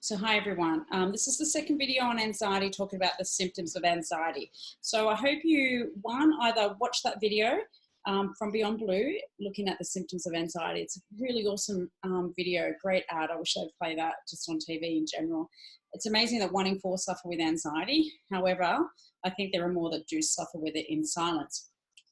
So hi everyone, this is the second video on anxiety, talking about the symptoms of anxiety. So I hope you, either watch that video from Beyond Blue, looking at the symptoms of anxiety. It's a really awesome video, great ad. I wish they'd play that just on TV in general. It's amazing that 1 in 4 suffer with anxiety. However, I think there are more that do suffer with it in silence.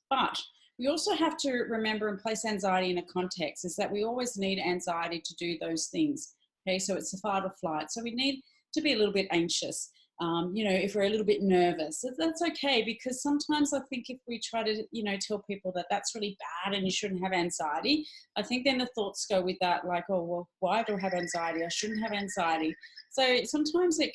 But we also have to remember and place anxiety in a context, is that we always need anxiety to do those things. Okay, so it's a fight or flight. So we need to be a little bit anxious. If we're a little bit nervous, that's okay, because sometimes I think if we try to, tell people that that's really bad and you shouldn't have anxiety, I think then the thoughts go with that, like, oh, well, why do I have anxiety? I shouldn't have anxiety. So sometimes it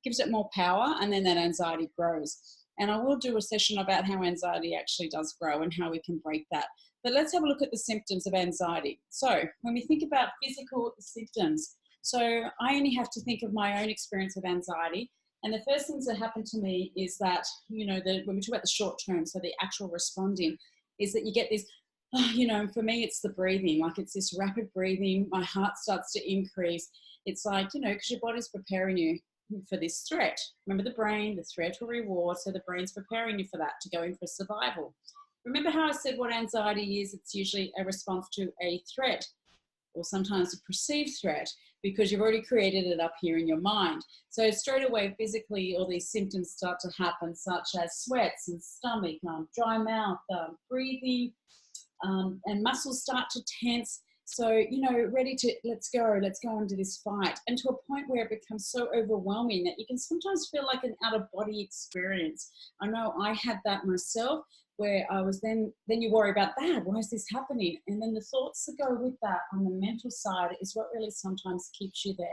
gives it more power, and then that anxiety grows. And I will do a session about how anxiety actually does grow and how we can break that. But let's have a look at the symptoms of anxiety. So when we think about physical symptoms, so I only have to think of my own experience of anxiety. And the first things that happen to me is that, when we talk about the short term, so the actual responding, is that you get this, for me, it's the breathing, like it's this rapid breathing. My heart starts to increase. It's like, because your body's preparing you for this threat. Remember, the brain, the threat or reward. So the brain's preparing you for that, to go in for survival. Remember how I said what anxiety is? It's usually a response to a threat, or sometimes a perceived threat, because you've already created it up here in your mind. So straight away, physically, all these symptoms start to happen, such as sweats and stomach, dry mouth, breathing, and muscles start to tense. So, ready to, let's go into this fight, and to a point where it becomes so overwhelming that you can sometimes feel like an out-of-body experience. I know I had that myself, where I was then you worry about that. Why is this happening? And then the thoughts that go with that on the mental side is what really sometimes keeps you there.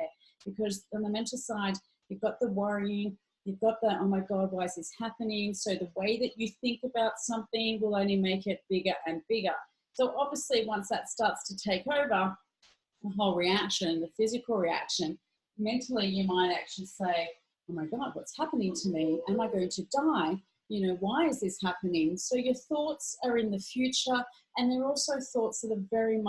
Because on the mental side, you've got the worrying, you've got the, oh my God, why is this happening? So the way that you think about something will only make it bigger and bigger. So obviously once that starts to take over, the whole reaction, the physical reaction, mentally you might actually say, oh my God, what's happening to me? Am I going to die? Why is this happening? So your thoughts are in the future, and they're also thoughts that are very,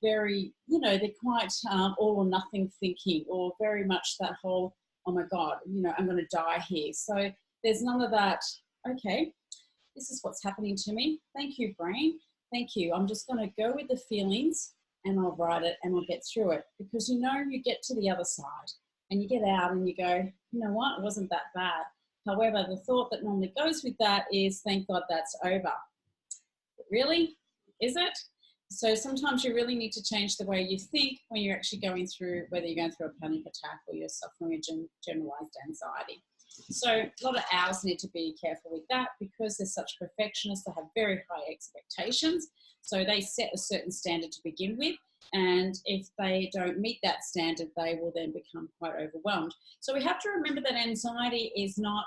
they're quite all or nothing thinking, or very much that whole, oh my God, I'm going to die here. So there's none of that, okay, this is what's happening to me. Thank you, brain. Thank you. I'm just going to go with the feelings, and I'll write it, and I'll get through it. Because you get to the other side, and you get out and you go, you know what, it wasn't that bad. However, the thought that normally goes with that is, thank God that's over. But really? Is it? So sometimes you really need to change the way you think when you're actually going through, whether you're going through a panic attack or you're suffering a generalized anxiety. So a lot of ours need to be careful with that, because they're such perfectionists. They have very high expectations. So they set a certain standard to begin with. And if they don't meet that standard, they will then become quite overwhelmed. So we have to remember that anxiety is not,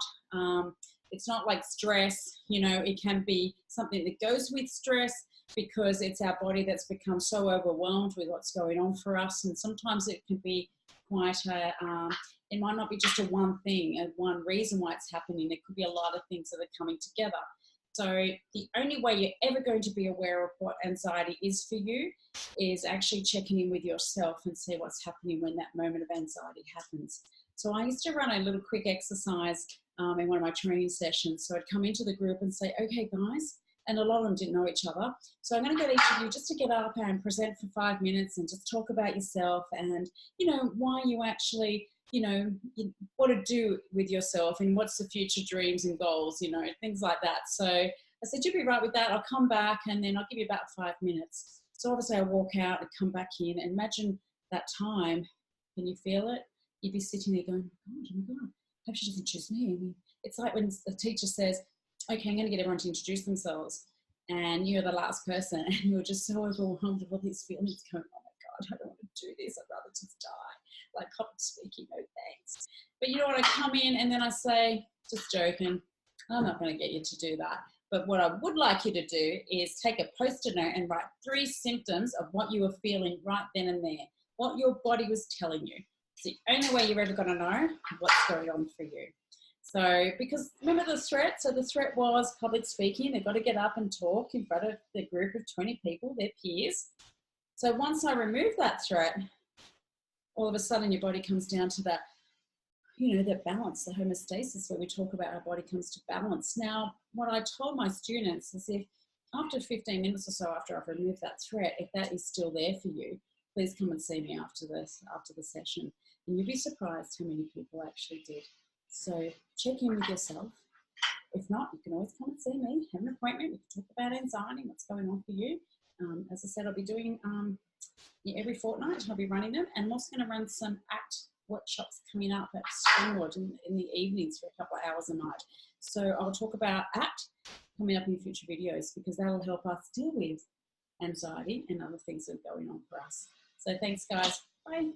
it's not like stress. It can be something that goes with stress, because it's our body that's become so overwhelmed with what's going on for us. And sometimes it can be quite it might not be just a one thing and one reason why it's happening. It could be a lot of things that are coming together. So the only way you're ever going to be aware of what anxiety is for you is actually checking in with yourself and see what's happening when that moment of anxiety happens. So I used to run a little quick exercise in one of my training sessions. So I'd come into the group and say, okay, guys, and a lot of them didn't know each other. So I'm going to get each of you just to get up and present for 5 minutes and just talk about yourself and, why you actually, what to do with yourself and what's the future dreams and goals, things like that. So I said, you'll be right with that. I'll come back and then I'll give you about 5 minutes. So obviously I walk out and come back in, and imagine that time. Can you feel it? You'd be sitting there going, oh my God, I hope she doesn't choose me. I mean, it's like when the teacher says, okay, I'm going to get everyone to introduce themselves, and you're the last person, and you're just so overwhelmed with all these feelings going, oh my God, I don't want to do this. I'd rather just die. Like public speaking, no thanks. But you know what? I come in and then I say, just joking, I'm not going to get you to do that. But what I would like you to do is take a Post-it note and write 3 symptoms of what you were feeling right then and there, what your body was telling you. It's the only way you're ever going to know what's going on for you. So, because remember the threat? So the threat was public speaking. They've got to get up and talk in front of the group of 20 people, their peers. So once I remove that threat, all of a sudden your body comes down to that, you know, that balance, the homeostasis, where we talk about our body comes to balance. Now, what I told my students is if after 15 minutes or so after I've removed that threat, if that is still there for you, please come and see me after the session. And you'll be surprised how many people actually did. So check in with yourself. If not, you can always come and see me, have an appointment. We can talk about anxiety, what's going on for you. As I said, I'll be doing every fortnight. I'll be running them, and I'm also going to run some ACT workshops coming up at Springwood in the evenings for a couple of hours a night. So I'll talk about ACT coming up in future videos, because that will help us deal with anxiety and other things that are going on for us. So thanks, guys. Bye.